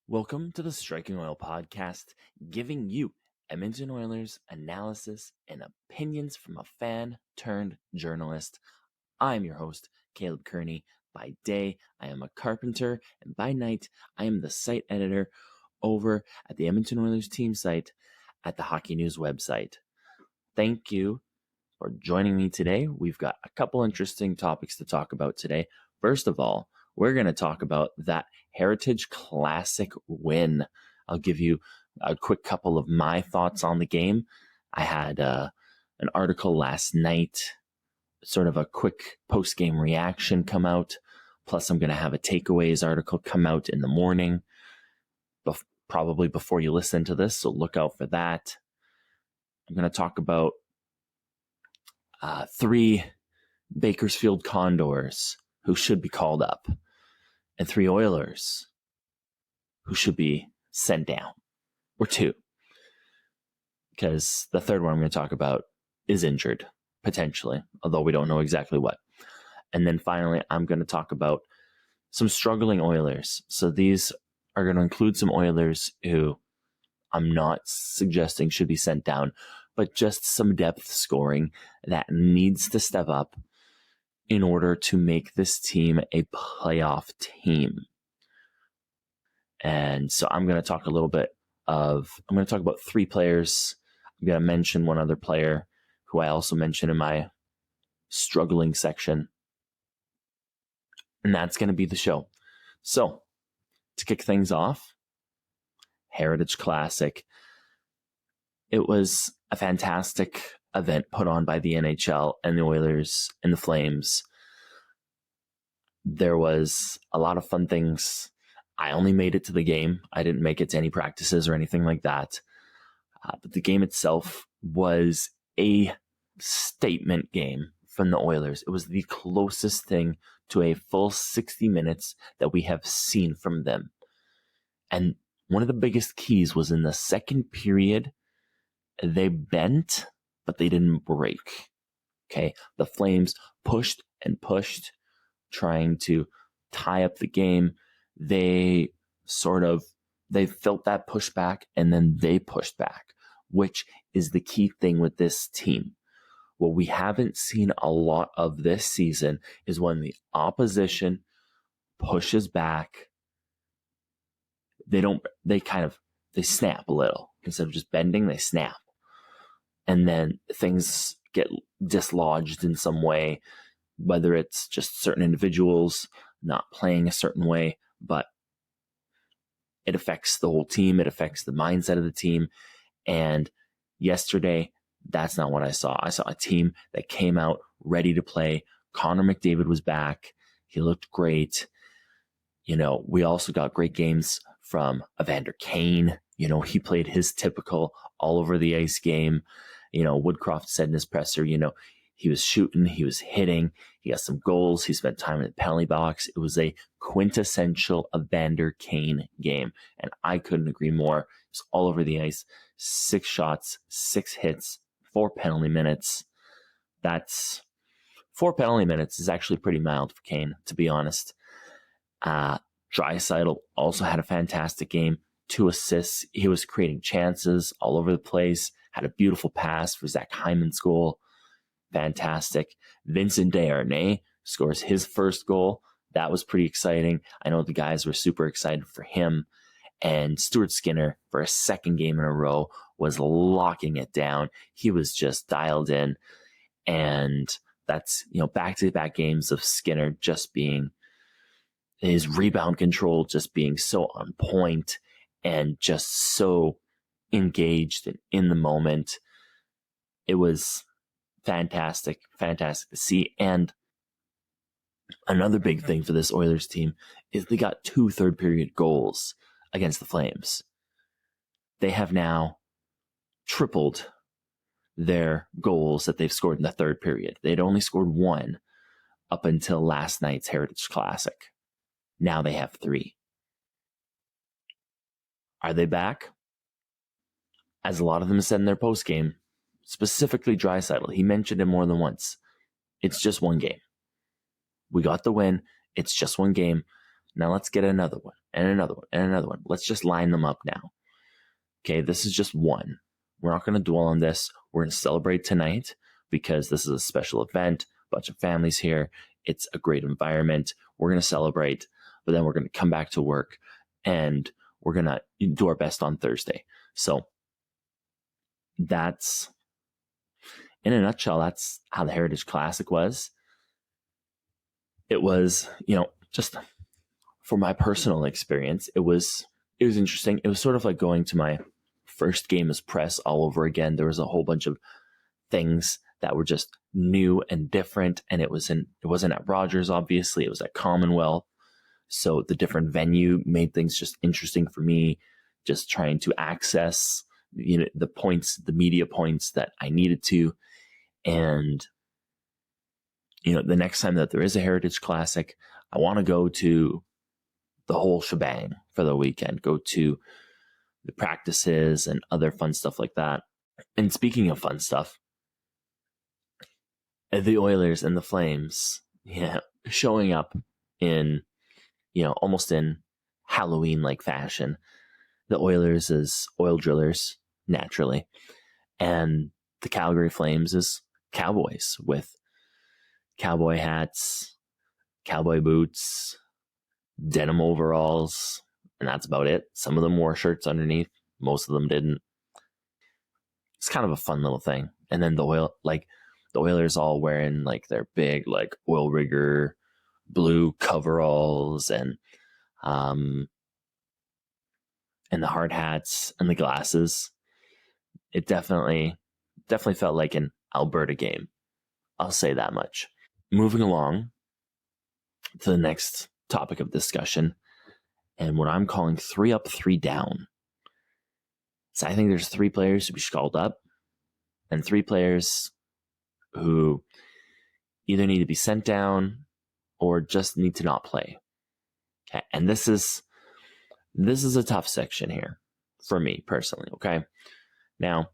Welcome to the Striking Oil Podcast, giving you Edmonton Oilers analysis and opinions from a fan turned journalist. I'm your host, Caleb Kearney. By day, I am a carpenter, and by night, I am the site editor over at the Edmonton Oilers team site at the Hockey News website. Thank you for joining me today. We've got a couple interesting topics to talk about today. First of all, we're going to talk about that Heritage Classic win. I'll give you a quick couple of my thoughts on the game. I had an article last night, sort of a quick post-game reaction come out. Plus, I'm going to have a takeaways article come out in the morning, probably before you listen to this, so look out for that. I'm going to talk about 3 Bakersfield Condors who should be called up, and 3 Oilers who should be sent down, or 2. Because the third one I'm going to talk about is injured, potentially, although we don't know exactly what. And then finally, I'm going to talk about some struggling Oilers. So these are going to include some Oilers who I'm not suggesting should be sent down, but just some depth scoring that needs to step up in order to make this team a playoff team. And so I'm going to talk about 3 players. I'm going to mention one other player who I also mentioned in my struggling section. And that's going to be the show. So to kick things off, Heritage Classic. It was a fantastic event put on by the NHL and the Oilers and the Flames. There was a lot of fun things. I only made it to the game. I didn't make it to any practices or anything like that. But the game itself was a statement game from the Oilers. It was the closest thing to a full 60 minutes that we have seen from them. And one of the biggest keys was in the second period, they bent, but they didn't break. Okay. The Flames pushed and pushed, trying to tie up the game. They felt that pushback, and then they pushed back, which is the key thing with this team. What we haven't seen a lot of this season is when the opposition pushes back, they snap a little. Instead of just bending, they snap. And then things get dislodged in some way, whether it's just certain individuals not playing a certain way, but it affects the whole team. It affects the mindset of the team. And yesterday, that's not what I saw. I saw a team that came out ready to play. Connor McDavid was back. He looked great. We also got great games from Evander Kane. He played his typical all over the ice game. Woodcroft said in his presser, he was shooting, he was hitting, he got some goals, he spent time in the penalty box. It was a quintessential Evander Kane game, and I couldn't agree more. It was all over the ice, 6 shots, 6 hits, 4 penalty minutes. 4 penalty minutes is actually pretty mild for Kane, to be honest. Draisaitl also had a fantastic game, 2 assists. He was creating chances all over the place, had a beautiful pass for Zach Hyman's goal. Fantastic. Vincent Desharnais scores his first goal. That was pretty exciting. I know the guys were super excited for him. And Stuart Skinner, for a second game in a row, was locking it down. He was just dialed in. And that's, back-to-back games of Skinner just being, his rebound control just being so on point and just so engaged and in the moment. It was fantastic to see. And another big thing for this Oilers team is they got 2 third period goals against the Flames. They have now tripled their goals that they've scored in the third period. They'd only scored 1 up until last night's Heritage Classic. Now they have 3. Are they back? As a lot of them said in their postgame, specifically Draisaitl, he mentioned it more than once. It's just one game. We got the win. It's just one game. Now let's get another one and another one and another one. Let's just line them up now. Okay, this is just one. We're not going to dwell on this. We're going to celebrate tonight because this is a special event. A bunch of families here. It's a great environment. We're going to celebrate, but then we're going to come back to work and we're going to do our best on Thursday. So that's, in a nutshell, that's how the Heritage Classic was. It was, just for my personal experience, it was interesting. It was sort of like going to my first game as press all over again. There was a whole bunch of things that were just new and different, and it wasn't at Rogers, obviously. It was at Commonwealth. So the different venue made things just interesting for me, just trying to access the points, the media points that I needed to. And the next time that there is a Heritage Classic, I want to go to the whole shebang for the weekend, go to the practices and other fun stuff like that. And speaking of fun stuff, the Oilers and the Flames, showing up in, almost in Halloween-like fashion. The Oilers is oil drillers, naturally. And the Calgary Flames is cowboys with cowboy hats, cowboy boots, denim overalls, and that's about it. Some of them wore shirts underneath. Most of them didn't. It's kind of a fun little thing. And then the Oilers all wearing like their big like oil rigger blue coveralls and the hard hats and the glasses. It definitely felt like an Alberta game. I'll say that much. Moving along to the next topic of discussion, and what I'm calling 3 up, 3 down. So I think there's 3 players who be called up, and 3 players who either need to be sent down or just need to not play. Okay, and this is a tough section here for me personally. Okay, now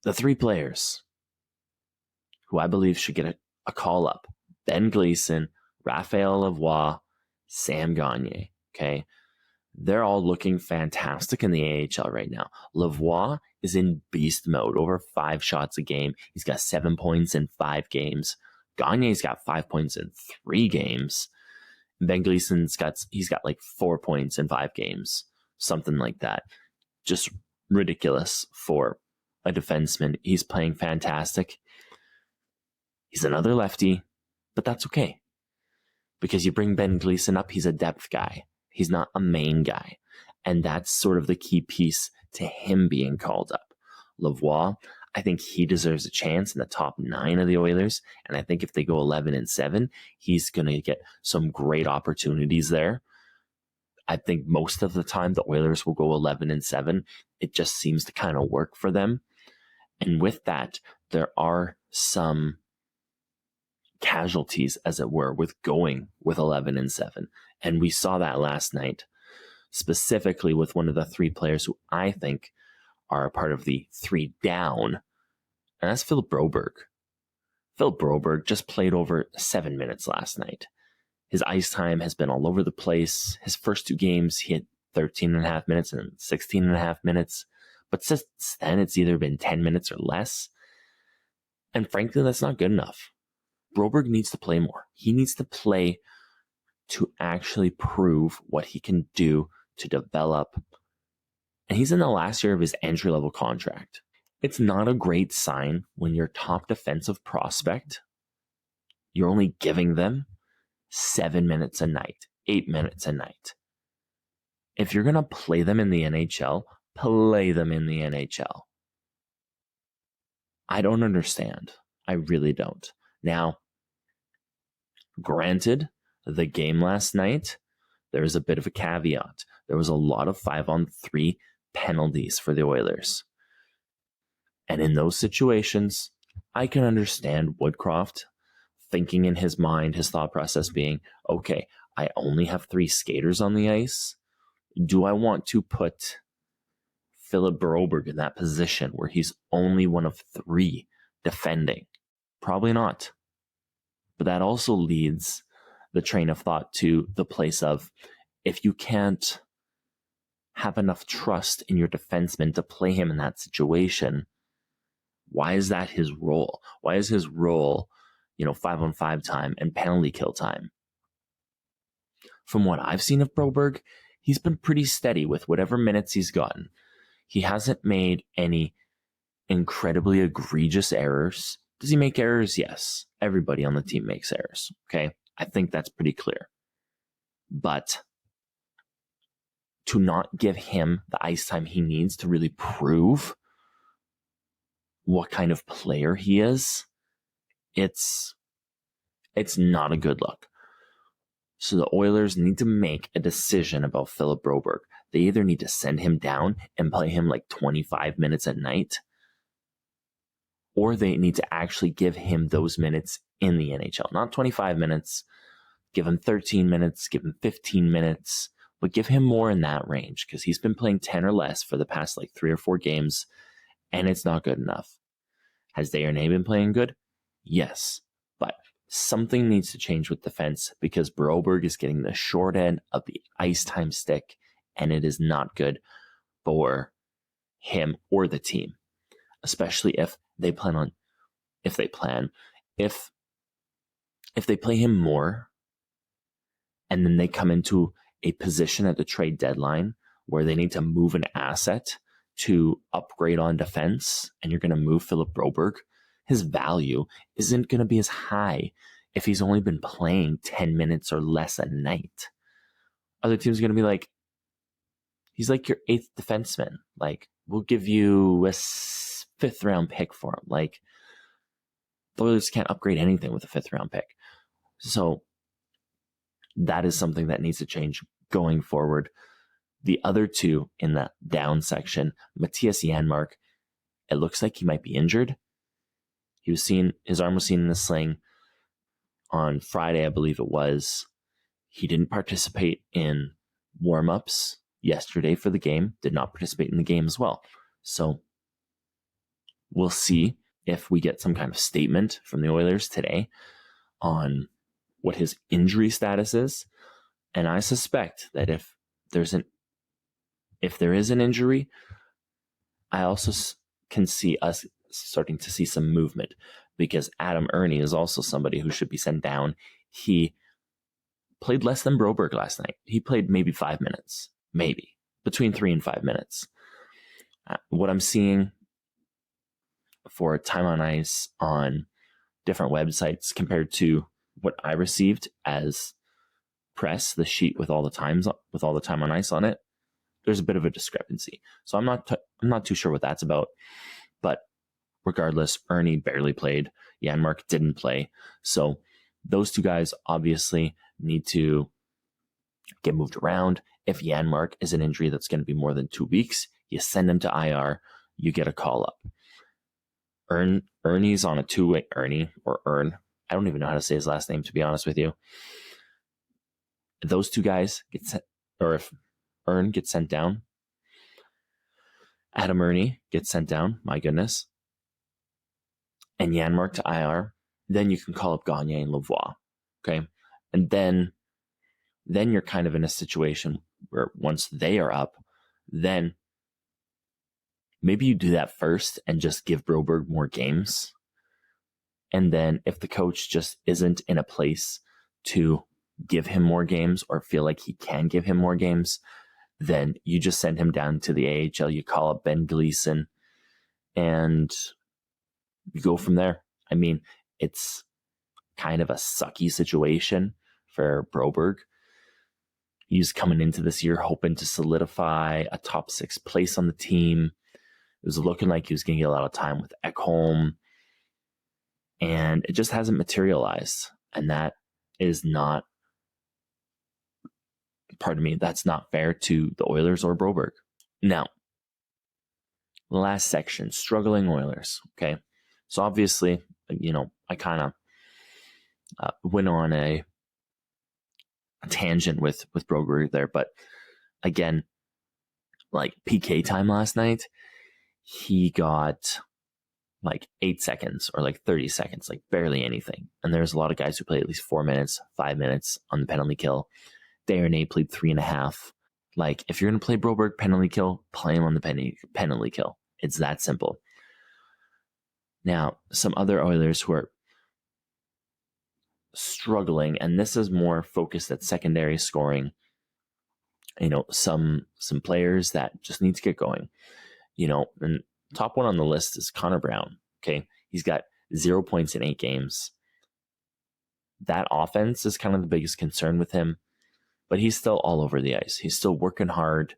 the 3 players who I believe should get a call up: Ben Gleason, Raphael Lavoie, Sam Gagner. Okay, they're all looking fantastic in the AHL right now. Lavoie is in beast mode, over 5 shots a game. He's got 7 points in 5 games. Gagner's got 5 points in 3 games. Ben Gleason's got like 4 points in 5 games, something like that. Just ridiculous for a defenseman. He's playing fantastic. He's another lefty, but that's okay. Because you bring Ben Gleason up, he's a depth guy. He's not a main guy. And that's sort of the key piece to him being called up. Lavoie, I think he deserves a chance in the top 9 of the Oilers. And I think if they go 11-7, he's going to get some great opportunities there. I think most of the time the Oilers will go 11-7. It just seems to kind of work for them. And with that, there are some casualties, as it were, with going with 11-7. And we saw that last night, specifically with one of the 3 players who I think are a part of the 3 down, and that's Philip Broberg. Philip Broberg just played over 7 minutes last night. His ice time has been all over the place. His first 2 games, he had 13.5 minutes and 16.5 minutes. But since then, it's either been 10 minutes or less. And frankly, that's not good enough. Broberg needs to play more. He needs to play to actually prove what he can do to develop. And he's in the last year of his entry-level contract. It's not a great sign when your top defensive prospect, you're only giving them 7 minutes a night, 8 minutes a night. If you're going to play them in the NHL, play them in the NHL. I don't understand. I really don't. Now, granted, the game last night, there was a bit of a caveat. There was a lot of 5-on-3 penalties for the Oilers. And in those situations, I can understand Woodcroft thinking in his mind, his thought process being, okay, I only have 3 skaters on the ice. Do I want to put Philip Broberg in that position where he's only one of 3 defending? Probably not. But that also leads the train of thought to the place of, if you can't have enough trust in your defenseman to play him in that situation, why is that his role? Why is his role, 5-on-5 time and penalty kill time? From what I've seen of Broberg, he's been pretty steady with whatever minutes he's gotten. He hasn't made any incredibly egregious errors. Does he make errors? Yes. Everybody on the team makes errors. Okay. I think that's pretty clear. But to not give him the ice time he needs to really prove what kind of player he is, it's not a good look. So the Oilers need to make a decision about Philip Broberg. They either need to send him down and play him like 25 minutes at night, or they need to actually give him those minutes in the NHL. Not 25 minutes, give him 13 minutes, give him 15 minutes, but give him more in that range, because he's been playing 10 or less for the past like 3 or 4 games, and it's not good enough. Has Desharnais been playing good? Yes, but something needs to change with defense, because Broberg is getting the short end of the ice time stick, and it is not good for him or the team, especially if they play him more, and then they come into a position at the trade deadline where they need to move an asset to upgrade on defense, and you're going to move Philip Broberg, his value isn't going to be as high if he's only been playing 10 minutes or less a night. Other teams are going to be like, he's like your 8th defenseman. Like, we'll give you a 5th round pick for him. Like, the Oilers can't upgrade anything with a 5th round pick. So that is something that needs to change going forward. The other two in the down section, Matthias Janmark, it looks like he might be injured. His arm was seen in a sling on Friday, I believe it was. He didn't participate in warm-ups yesterday for the game, did not participate in the game as well. So we'll see if we get some kind of statement from the Oilers today on what his injury status is. And I suspect that if there is an injury, I also can see us starting to see some movement, because Adam Ernie is also somebody who should be sent down. He played less than Broberg last night. He played maybe 5 minutes, maybe between 3 and 5 minutes. What I'm seeing for time on ice on different websites compared to what I received as press, the sheet with all the time on ice on it, there's a bit of a discrepancy. So I'm not too sure what that's about. But regardless, Ernie barely played. Janmark didn't play. So those two guys obviously need to get moved around. If Janmark is an injury that's going to be more than 2 weeks, you send him to IR, you get a call up. Ernie's on a 2-way, Ernie or Ern. I don't even know how to say his last name, to be honest with you. Those two guys get sent, or if Ern gets sent down, Adam Ernie gets sent down, my goodness, and Janmark to IR, then you can call up Gagner and Lavoie, okay? And then you're kind of in a situation where once they are up, then maybe you do that first and just give Broberg more games. And then if the coach just isn't in a place to give him more games or feel like he can give him more games, then you just send him down to the AHL. You call up Ben Gleason and you go from there. I mean, it's kind of a sucky situation for Broberg. He's coming into this year hoping to solidify a top 6 place on the team. It was looking like he was going to get a lot of time with Ekholm, and it just hasn't materialized. And that is not, that's not fair to the Oilers or Broberg. Now, the last section, struggling Oilers. Okay. So obviously, I kind of went on a tangent with Broberg there, but again, like PK time last night, he got like 8 seconds or like 30 seconds, like barely anything. And there's a lot of guys who play at least 4 minutes, 5 minutes on the penalty kill. Darnay played 3.5. Like, if you're going to play Broberg penalty kill, play him on the penalty kill. It's that simple. Now, some other Oilers who are struggling, and this is more focused at secondary scoring. Some players that just need to get going. And top one on the list is Connor Brown. Okay, he's got 0 points in 8 games. That offense is kind of the biggest concern with him, but he's still all over the ice. He's still working hard.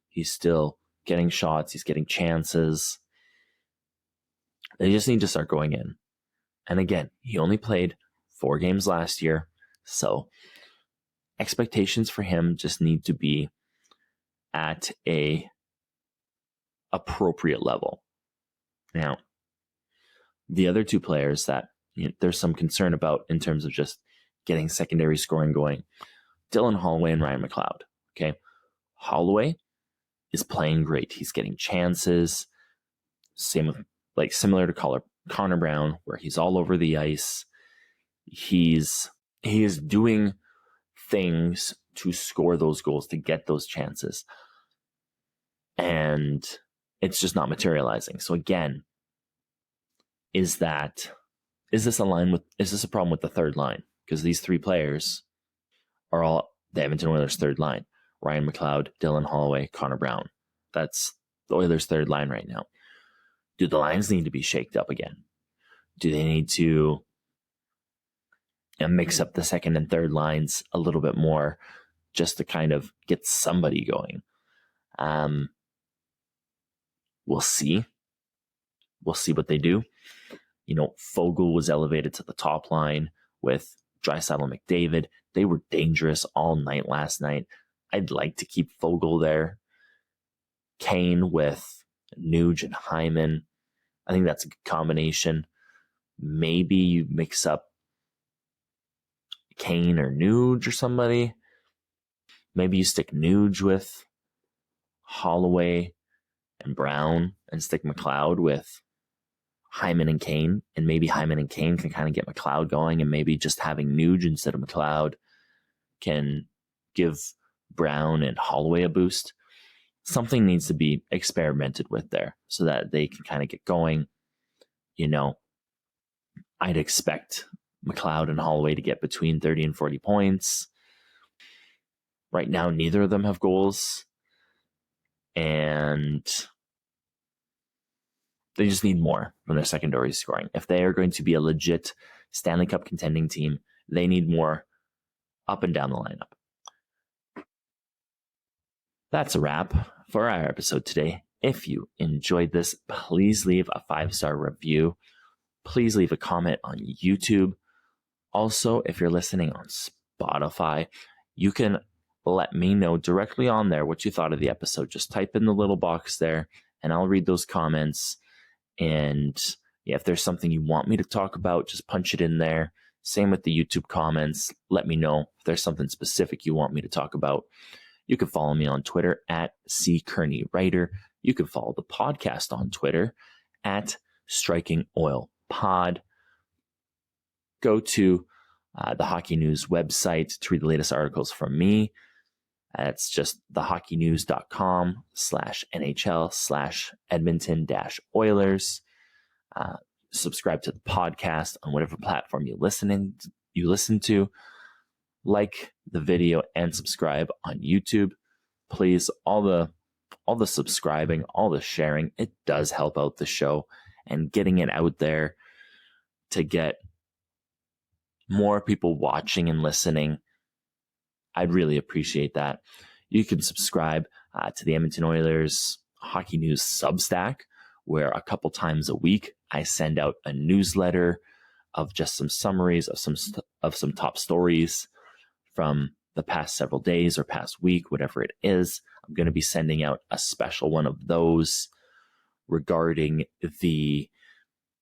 He's still getting shots. He's getting chances. They just need to start going in. And again, he only played 4 games last year, so expectations for him just need to be at a appropriate level. Now, the other 2 players that there's some concern about in terms of just getting secondary scoring going, Dylan Holloway and Ryan McLeod. Okay, Holloway is playing great. He's getting chances. Similar to Connor Brown, where he's all over the ice. He is doing things to score those goals, to get those chances. And it's just not materializing. So again, is this a problem with the third line? Because these 3 players are all the Edmonton Oilers' third line. Ryan McLeod, Dylan Holloway, Connor Brown. That's the Oilers' third line right now. Do the lines need to be shaked up again? Do they need to mix up the second and third lines a little bit more just to kind of get somebody going? We'll see. We'll see what they do. Fogle was elevated to the top line with Draisaitl and McDavid. They were dangerous all night last night. I'd like to keep Fogle there. Kane with Nuge and Hyman. I think that's a good combination. Maybe you mix up Kane or Nuge or somebody. Maybe you stick Nuge with Holloway and Brown and stick McLeod with Hyman and Kane. And maybe Hyman and Kane can kind of get McLeod going, and maybe just having Nuge instead of McLeod can give Brown and Holloway a boost. Something needs to be experimented with there so that they can kind of get going. I'd expect McLeod and Holloway to get between 30 and 40 points. Right now, neither of them have goals. And they just need more from their secondary scoring. If they are going to be a legit Stanley Cup contending team, they need more up and down the lineup. That's a wrap for our episode today. If you enjoyed this, please leave a 5-star review. Please leave a comment on YouTube. Also, if you're listening on Spotify, you can let me know directly on there what you thought of the episode. Just type in the little box there, and I'll read those comments. And if there's something you want me to talk about, just punch it in there. Same with the YouTube comments. Let me know if there's something specific you want me to talk about. You can follow me on Twitter at @CKearneyWriter. You can follow the podcast on Twitter at StrikingOilPod. Go to the Hockey News website to read the latest articles from me. It's just thehockeynews.com/NHL/Edmonton-Oilers. Subscribe to the podcast on whatever platform you listen to. Like the video and subscribe on YouTube. Please, all the subscribing, all the sharing, it does help out the show and getting it out there to get more people watching and listening. I'd really appreciate that. You can subscribe to the Edmonton Oilers Hockey News Substack, where a couple times a week I send out a newsletter of just some summaries of some top stories from the past several days or past week, whatever it is. I'm going to be sending out a special one of those regarding the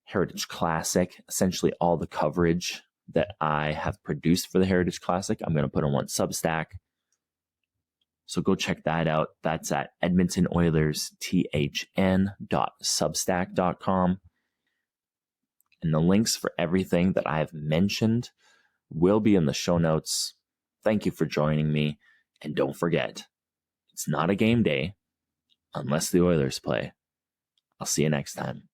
Heritage Classic. Essentially all the coverage that I have produced for the Heritage Classic, I'm going to put on one Substack. So go check that out. That's at edmontonoilersthn.substack.com. And the links for everything that I have mentioned will be in the show notes. Thank you for joining me. And don't forget, it's not a game day unless the Oilers play. I'll see you next time.